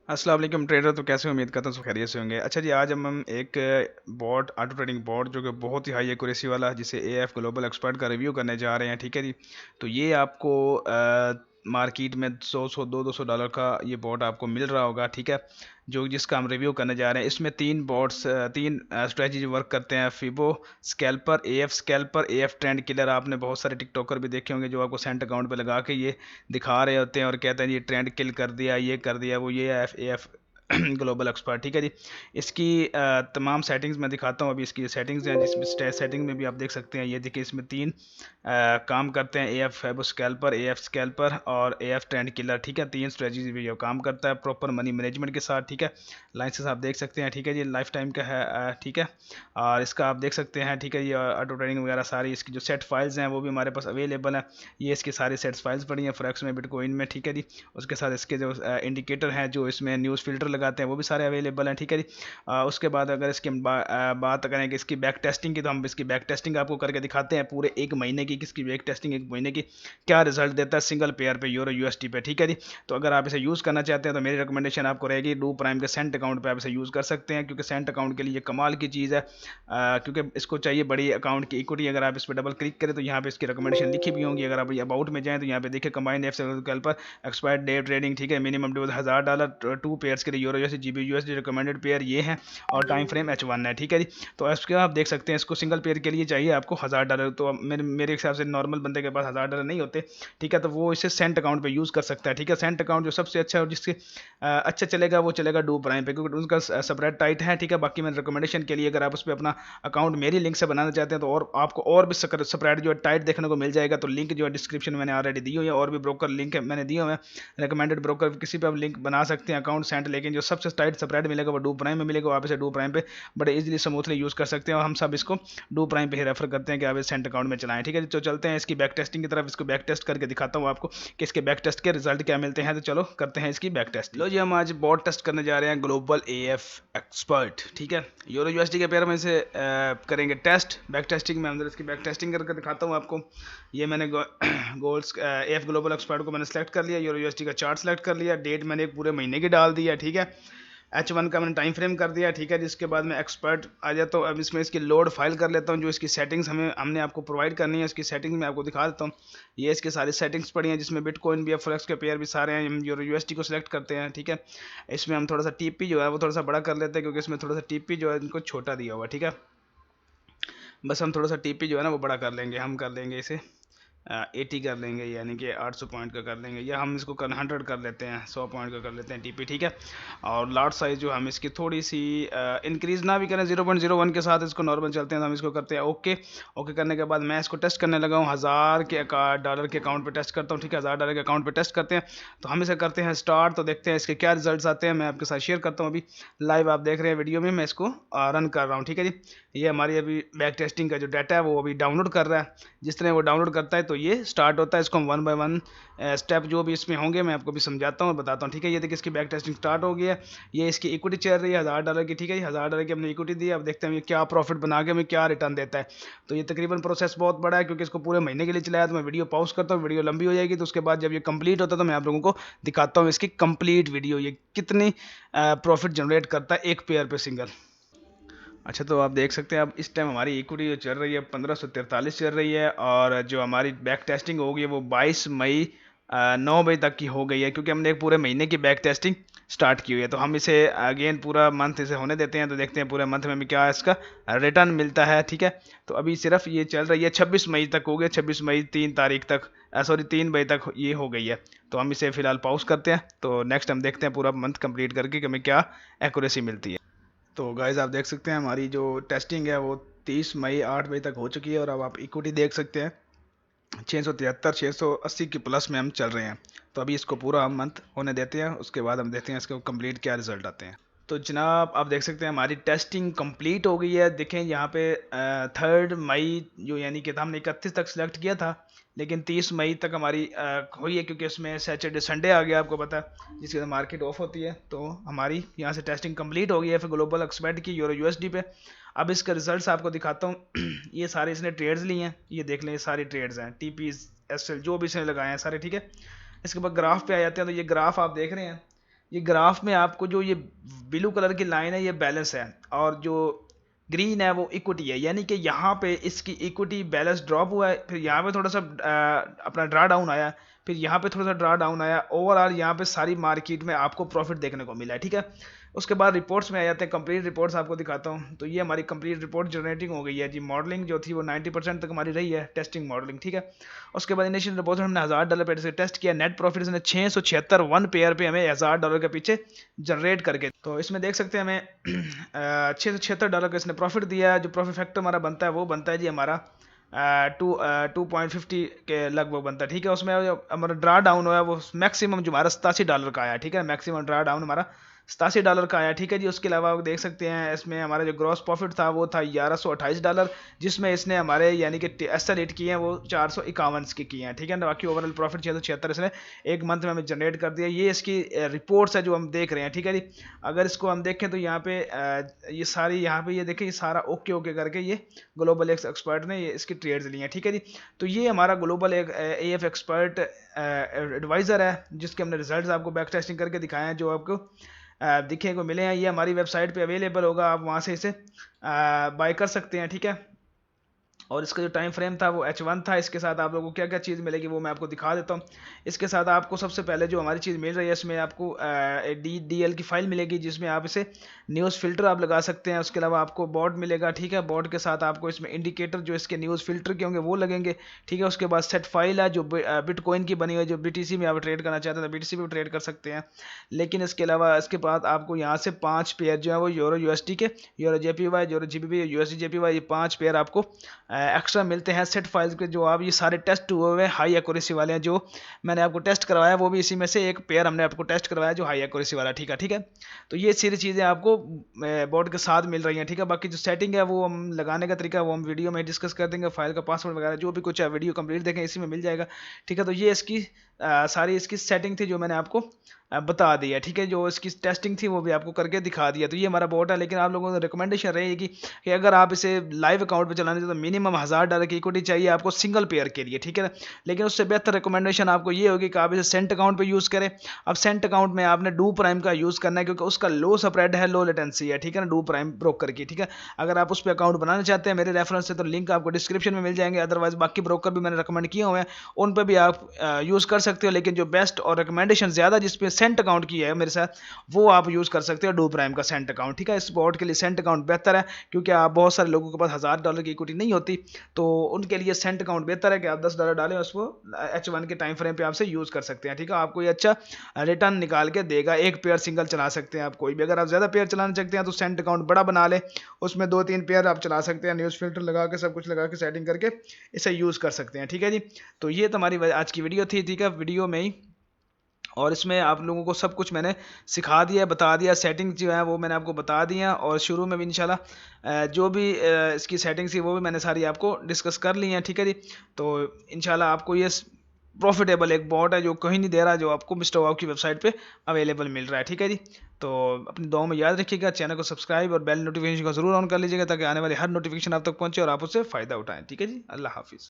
अस्सलाम वालेकुम ट्रेडर। तो कैसे हो? उम्मीद करता हूँ सब खैरियत से होंगे। अच्छा जी, आज हम एक बॉट ऑटो ट्रेडिंग बॉट जो कि बहुत ही हाई एक्यूरेसी वाला है, जिसे एएफ ग्लोबल एक्सपर्ट का रिव्यू करने जा रहे हैं। ठीक है जी। तो ये आपको मार्केट में 100 $200 का ये बॉट आपको मिल रहा होगा। ठीक है। जो जिसका हम रिव्यू करने जा रहे हैं, इसमें तीन स्ट्रेटजी वर्क करते हैं: Fibo scalper, AF scalper, AF trend killer. आपने बहुत सारे टिकटॉकर भी देखे होंगे जो आपको सेंट अकाउंट पे लगा के ये दिखा रहे होते हैं और कहते हैं ये ट्रेंड किल कर दिया, ये कर दिया, वो ये एफ एफ ग्लोबल एक्सपर्ट। ठीक है जी। इसकी तमाम सेटिंग्स मैं दिखाता हूँ। अभी इसकी सेटिंग्स हैं, जिसमें सेटिंग में भी आप देख सकते हैं। ये देखिए, इसमें तीन काम करते हैं: A F Fibo scalper, A F scalper और ए एफ ट्रेंड किलर। ठीक है। तीन स्ट्रेटजी भी ये काम करता है प्रॉपर मनी मैनेजमेंट के साथ। ठीक है। लाइसेंस आप देख सकते हैं। ठीक है जी। लाइफ टाइम का है। ठीक है। और इसका आप देख सकते हैं। ठीक है। ये ऑटो ट्रेडिंग वगैरह सारी इसकी जो सेट फाइल्स हैं वो भी हमारे पास अवेलेबल हैं। ये इसकी सारी सेट्स फाइल्स पड़ी हैं फॉरेक्स में, बिटकॉइन में। ठीक है जी। उसके साथ इसके जो इंडिकेटर हैं, जो इसमें न्यूज़ फिल्टर लगाते हैं, वो भी सारे अवेलेबल हैं। ठीक है जी। उसके बाद अगर इसकी बात करें कि इसकी बैक टेस्टिंग की, तो हम इसकी बैक टेस्टिंग आपको करके दिखाते हैं पूरे एक महीने की। किसकी बैक टेस्टिंग एक महीने की क्या रिजल्ट देता है सिंगल पेयर पे, यूरो यूएसडी पे। ठीक है जी। तो अगर आप इसे यूज़ करना चाहते हैं तो मेरी रिकमेंडेशन आपको रहेगी डू प्राइम के सेंट अकाउंट पे आप इसे यूज़ कर सकते हैं, क्योंकि सेंट अकाउंट के लिए कमाल की चीज़ है। क्योंकि इसको चाहिए बड़ी अकाउंट की इक्विटी। अगर आप इस पर डबल क्लिक करें तो यहाँ पे इसकी रिकमेंडेशन लिखी भी होंगी। अगर आप अबाउट में जाएँ तो यहाँ पे देखिए कंबाइंड एफ पर एक्सपायर्ड डे ट्रेडिंग। ठीक है। मिनिमम डिपॉजिट $1000 टू पेयर्स के लिए, euro USD GB USD recommended pair ये है, और टाइम फ्रेम H1 है। ठीक है जी। तो इसके आप देख सकते हैं, इसको सिंगल पेयर के लिए चाहिए आपको $1000। तो मेरे हिसाब से नॉर्मल बंदे के पास $1000 नहीं होते। ठीक है। तो वो इसे सेंट अकाउंट पे यूज़ कर सकता है। ठीक है। सेंट अकाउंट जो सबसे अच्छा है और जिसके अच्छा चलेगा वो चलेगा डू प्राइम पे, क्योंकि उनका स्प्रेड टाइट है। ठीक है। बाकी मैं रिकमेंडेशन के लिए, अगर आप उस पर अपना अकाउंट मेरी लिंक से बनाना चाहते हैं तो और आपको और भी स्प्रेड जो है टाइट देखने को मिल जाएगा। तो लिंक जो है डिस्क्रिप्शन में मैंने ऑलरेडी दी हुई है, और भी ब्रोकर लिंक मैंने दिए हुए हैं। रिकमेंडेड ब्रोकर किसी पे आप लिंक बना सकते हैं अकाउंट सेंट, लेकिन जो सबसे टाइट स्प्रेड मिलेगा वो डू प्राइम में मिलेगा। आप इसे डू प्राइम पे बड़े इजीली स्मूथली यूज़ कर सकते हैं, और हम सब इसको डू प्राइम पे ही रेफर करते हैं कि आप इस सेंट अकाउंट में चलाएं। ठीक है। तो चलते हैं इसकी बैक टेस्टिंग की तरफ। इसको बैक टेस्ट करके दिखाता हूँ आपको कि इसके बैक टेस्ट के रिजल्ट क्या मिलते हैं। तो चलो करते हैं इसकी बैक टेस्ट। लो जी, हम आज बॉट टेस्ट करने जा रहे हैं ग्लोबल एएफ एक्सपर्ट। ठीक है। यूरो यूएसडी के पेयर में इसे करेंगे टेस्ट। बैक टेस्टिंग में अंदर इसकी बैक टेस्टिंग करके दिखाता हूँ आपको। ये मैंने गोल्स एफ ग्लोबल एक्सपर्ट को मैंने सेलेक्ट कर लिया, यूरो यूएसडी का चार्ट सेलेक्ट कर लिया, डेट मैंने एक पूरे महीने की डाल दिया। ठीक है। H1 का मैंने टाइम फ्रेम कर दिया। ठीक है। जिसके बाद मैं एक्सपर्ट आ जाता हूँ। अब इसमें इसकी लोड फाइल कर लेता हूँ, जो इसकी सेटिंग्स हमने आपको प्रोवाइड करनी है। इसकी सेटिंग्स मैं आपको दिखा देता हूँ। ये इसकी सारी सेटिंग्स पड़ी हैं, जिसमें बिटकॉइन भी है, फॉरेक्स के पेयर भी सारे हैं। हम यूरो यूएसडी को सिलेक्ट करते हैं। ठीक है। इसमें हम थोड़ा सा टीपी जो है वो थोड़ा सा बड़ा कर लेते हैं, क्योंकि इसमें थोड़ा सा टीपी जो है इनको छोटा दिया हुआ। ठीक है। बस हम थोड़ा सा टीपी जो है ना वो बड़ा कर लेंगे। हम कर लेंगे इसे 80 कर लेंगे, यानी कि 800 पॉइंट का कर लेंगे, या हम इसको 100 कर लेते हैं, 100 पॉइंट का कर लेते हैं टीपी। ठीक है। और लार्ज साइज़ जो हम इसकी थोड़ी सी इंक्रीज़ ना भी करें, 0.01 के साथ इसको नॉर्मल चलते हैं। तो हम इसको करते हैं ओके। ओके करने के बाद मैं इसको टेस्ट करने लगा हूँ। $1000 के अकाउंट पे टेस्ट करता हूँ। ठीक है। $1000 के अकाउंट पे टेस्ट करते हैं। तो हम इसे करते हैं स्टार्ट। तो देखते हैं इसके क्या रिजल्ट आते हैं। मैं आपके साथ शेयर करता हूँ। अभी लाइव आप देख रहे हैं वीडियो में, मैं इसको रन कर रहा हूँ। ठीक है जी। ये हमारी अभी बैक टेस्टिंग का जो डाटा है वो अभी डाउनलोड कर रहा है। जिस तरह वो डाउनलोड करता है तो ये स्टार्ट होता है। इसको हम वन बाय वन स्टेप जो भी इसमें होंगे मैं आपको भी समझाता हूँ और बताता हूँ। ठीक है। ये देखिए, इसकी बैक टेस्टिंग स्टार्ट हो गई है। ये इसकी इक्विटी चल रही है $1000 की। ठीक है। $1000 की हमने इक्विटी दी। अब देखते हैं ये क्या प्रॉफिट बना के हमें क्या रिटर्न देता है। तो ये तकरीबन प्रोसेस बहुत बड़ा है, क्योंकि इसको पूरे महीने के लिए चलाया। तो मैं वीडियो पॉज करता हूँ, वीडियो लंबी हो जाएगी। तो उसके बाद जब ये कंप्लीट होता है तो मैं आप लोगों को दिखाता हूँ इसकी कंप्लीट वीडियो, ये कितनी प्रॉफिट जनरेट करता है एक पेयर पे सिंगल। अच्छा, तो आप देख सकते हैं अब इस टाइम हमारी इक्विटी जो चल रही है 1543 चल रही है, और जो हमारी बैक टेस्टिंग हो गई है वो 22 मई 9 बजे तक की हो गई है, क्योंकि हमने एक पूरे महीने की बैक टेस्टिंग स्टार्ट की हुई है। तो हम इसे अगेन पूरा मंथ इसे होने देते हैं, तो देखते हैं पूरे मंथ में भी क्या इसका रिटर्न मिलता है। ठीक है। तो अभी सिर्फ ये चल रही है 26 मई तक हो गया, 26 मई 3 तारीख तक, सॉरी 3 बजे तक ये हो गई है। तो हम इसे फिलहाल पॉज करते हैं। तो नेक्स्ट हम देखते हैं पूरा मंथ कंप्लीट करके कि हमें क्या एक्यूरेसी मिलती है। तो गाइज आप देख सकते हैं हमारी जो टेस्टिंग है वो 30 मई 8 बजे तक हो चुकी है, और अब आप इक्विटी देख सकते हैं 680 की प्लस में हम चल रहे हैं। तो अभी इसको पूरा हम मंथ होने देते हैं, उसके बाद हम देखते हैं इसके कंप्लीट क्या रिजल्ट आते हैं। तो जनाब आप देख सकते हैं हमारी टेस्टिंग कंप्लीट हो गई है। देखें यहाँ पे 3 मई जो, यानी कि हमने 31 तक सिलेक्ट किया था, लेकिन 30 मई तक हमारी हुई है, क्योंकि उसमें सैटरडे संडे आ गया, आपको पता है, जिसकी वजह मार्केट ऑफ होती है। तो हमारी यहाँ से टेस्टिंग कंप्लीट हो गई है फिर ग्लोबल एक्सपर्ट की यूरो यूएसडी पे। अब इसका रिजल्ट्स आपको दिखाता हूँ। ये सारे इसने ट्रेड्स लिए हैं, ये देख लें, ये सारे ट्रेड्स हैं, टीपीज एसएल जो भी इसने लगाए हैं सारे। ठीक है। इसके बाद ग्राफ पे आ जाते हैं। तो ये ग्राफ आप देख रहे हैं, ये ग्राफ में आपको जो ये ब्लू कलर की लाइन है ये बैलेंस है, और जो ग्रीन है वो इक्विटी है, यानी कि यहाँ पे इसकी इक्विटी बैलेंस ड्रॉप हुआ है, फिर यहाँ पे थोड़ा सा अपना ड्रा डाउन आया, फिर यहाँ पे थोड़ा सा ड्रा डाउन आया, ओवरऑल यहाँ पे सारी मार्केट में आपको प्रॉफिट देखने को मिला है, ठीक है। उसके बाद रिपोर्ट्स में आ जाते हैं, कंप्लीट रिपोर्ट्स आपको दिखाता हूँ। तो ये हमारी कंप्लीट रिपोर्ट जनरेटिंग हो गई है जी। मॉडलिंग जो थी वो 90% तक हमारी रही है, टेस्टिंग मॉडलिंग, ठीक है। उसके बाद इनिशियल रिपोर्ट हमने $1000 पे से टेस्ट किया, नेट प्रॉफिट इसने 676 वन पेयर पे हमें $1000 के पीछे जनरेट करके। तो इसमें देख सकते हैं हमें $676 का इसने प्रॉफिट दिया है। जो प्रॉफिट फैक्टर हमारा बनता है वो बनता है जी हमारा 2.50 के लगभग बनता है, ठीक है। उसमें हमारा ड्रा डाउन हुआ है वो मैक्सिमम जो हमारा $87 का आया, ठीक है। मैक्सिमम ड्रा डाउन हमारा $87 का आया, ठीक है जी। उसके अलावा आप देख सकते हैं इसमें हमारा जो ग्रॉस प्रॉफिट था वो था $1128, जिसमें इसने हमारे यानी कि एसएल हिट किए हैं वो 451 के किए हैं, ठीक है ना। बाकी ओवरऑल प्रॉफिट 676 इसने एक मंथ में हमें जनरेट कर दिया। ये इसकी रिपोर्ट्स है जो हम देख रहे हैं, ठीक है जी। अगर इसको हम देखें तो यहाँ पे ये सारी यहाँ पे ये देखें, ये सारा ओके ओके करके ये ग्लोबल एक्सपर्ट ने ये इसकी ट्रेड्स ली हैं, ठीक है जी। तो ये हमारा ग्लोबल एएफ एक्सपर्ट एडवाइज़र है, जिसके हमने रिजल्ट्स आपको बैक टेस्टिंग करके दिखाए हैं, जो आपको दिखे को मिले हैं। ये हमारी वेबसाइट पे अवेलेबल होगा, आप वहाँ से इसे बाय कर सकते हैं, ठीक है। और इसका जो टाइम फ्रेम था वो H1 था। इसके साथ आप लोगों को क्या क्या चीज़ मिलेगी वो मैं आपको दिखा देता हूँ। इसके साथ आपको सबसे पहले जो हमारी चीज़ मिल रही है इसमें आपको DL की फाइल मिलेगी, जिसमें आप इसे न्यूज़ फिल्टर आप लगा सकते हैं। उसके अलावा आपको बोर्ड मिलेगा, ठीक है। बोर्ड के साथ आपको इसमें इंडिकेटर जो इसके न्यूज़ फिल्टर के होंगे वो लगेंगे, ठीक है। उसके बाद सेट फाइल है जो बिटकॉइन की बनी हुई है, जो BTC में आप ट्रेड करना चाहते हैं तो BTC में ट्रेड कर सकते हैं। लेकिन इसके अलावा इसके बाद आपको यहाँ से 5 पेयर जो है वो यूरो USD के, euro JPY, euro GBP, USD JPY, ये 5 पेयर आपको एक्स्ट्रा मिलते हैं सेट फाइल्स के। जो आप ये सारे टेस्ट हुए हुए हाई एक्यूरेसी वाले हैं, जो मैंने आपको टेस्ट करवाया वो भी इसी में से एक पेयर हमने आपको टेस्ट करवाया जो हाई एक्यूरेसी वाला, ठीक है, ठीक है। तो ये सारी चीज़ें आपको बोर्ड के साथ मिल रही हैं, ठीक है। बाकी जो सेटिंग है वो हम लगाने का तरीका वो हम वीडियो में डिस्कस कर देंगे। फाइल का पासवर्ड वगैरह जो भी कुछ है वीडियो कंप्लीट देखें, इसी में मिल जाएगा, ठीक है। तो ये इसकी सारी इसकी सेटिंग थी जो मैंने आपको बता दी है, ठीक है। जो इसकी टेस्टिंग थी वो भी आपको करके दिखा दिया। तो ये हमारा बोट है, लेकिन आप लोगों को रिकमेंडेशन रहेगी कि अगर आप इसे लाइव अकाउंट पे चलाने तो मिनिमम $1000 की इक्विटी चाहिए आपको सिंगल पेयर के लिए, ठीक है। लेकिन उससे बेहतर रिकमेंडेशन आपको ये होगी कि आप इसे सेंट अकाउंट पे यूज़ करें। अब सेंट अकाउंट में आपने डू प्राइम का यूज़ करना है, क्योंकि उसका लो स्प्रेड है, लो लेटेंसी है, ठीक है ना, डू प्राइम ब्रोकर की, ठीक है। अगर आप उस पर अकाउंट बनाना चाहते हैं मेरे रेफरेंस से तो लिंक आपको डिस्क्रिप्शन में मिल जाएंगे। अदरवाइज बाकी ब्रोकर भी मैंने रिकमेंड किए हुए हैं, उन पर भी आप यूज़ कर सकते हो। लेकिन जो बेस्ट और रिकमेंडेशन ज़्यादा जिसपे सेंट अकाउंट की है मेरे साथ, वो आप यूज़ कर सकते हो डू प्राइम का सेंट अकाउंट, ठीक है। इस बोर्ड के लिए सेंट अकाउंट बेहतर है, क्योंकि आप बहुत सारे लोगों के पास $1000 की इक्विटी नहीं होती, तो उनके लिए सेंट अकाउंट बेहतर है कि आप $10 डालें, उसको H1 के टाइम फ्रेम पे आपसे यूज़ कर सकते हैं, ठीक है। आपको ये अच्छा रिटर्न निकाल के देगा। एक पेयर सिंगल चला सकते हैं आप कोई भी। अगर आप ज़्यादा पेयर चलाना चाहते हैं तो सेंट अकाउंट बड़ा बना ले, उसमें 2-3 पेयर आप चला सकते हैं, न्यूज़ फिल्टर लगा के सब कुछ लगा के सेटिंग करके इसे यूज़ कर सकते हैं, ठीक है जी। तो ये तो हमारी आज की वीडियो थी, ठीक है। वीडियो में ही और इसमें आप लोगों को सब कुछ मैंने सिखा दिया, बता दिया। सेटिंग जो है वो मैंने आपको बता दिया, और शुरू में भी इंशाल्लाह जो भी इसकी सेटिंग थी वो भी मैंने सारी आपको डिस्कस कर ली हैं, ठीक है जी। तो इंशाल्लाह आपको ये प्रॉफिटेबल एक बॉट है जो कहीं नहीं दे रहा, जो आपको मिस्टर वाव की वेबसाइट पे अवेलेबल मिल रहा है, ठीक है जी। तो अपनी दुआ में याद रखिएगा, चैनल को सब्सक्राइब और बेल नोटिफिकेशन को जरूर ऑन कर लीजिएगा, ताकि आने वाली हर नोटिफिकेशन आप तक पहुंचे और आप उससे फ़ायदा उठाएं, ठीक है जी। अल्लाह हाफिज़।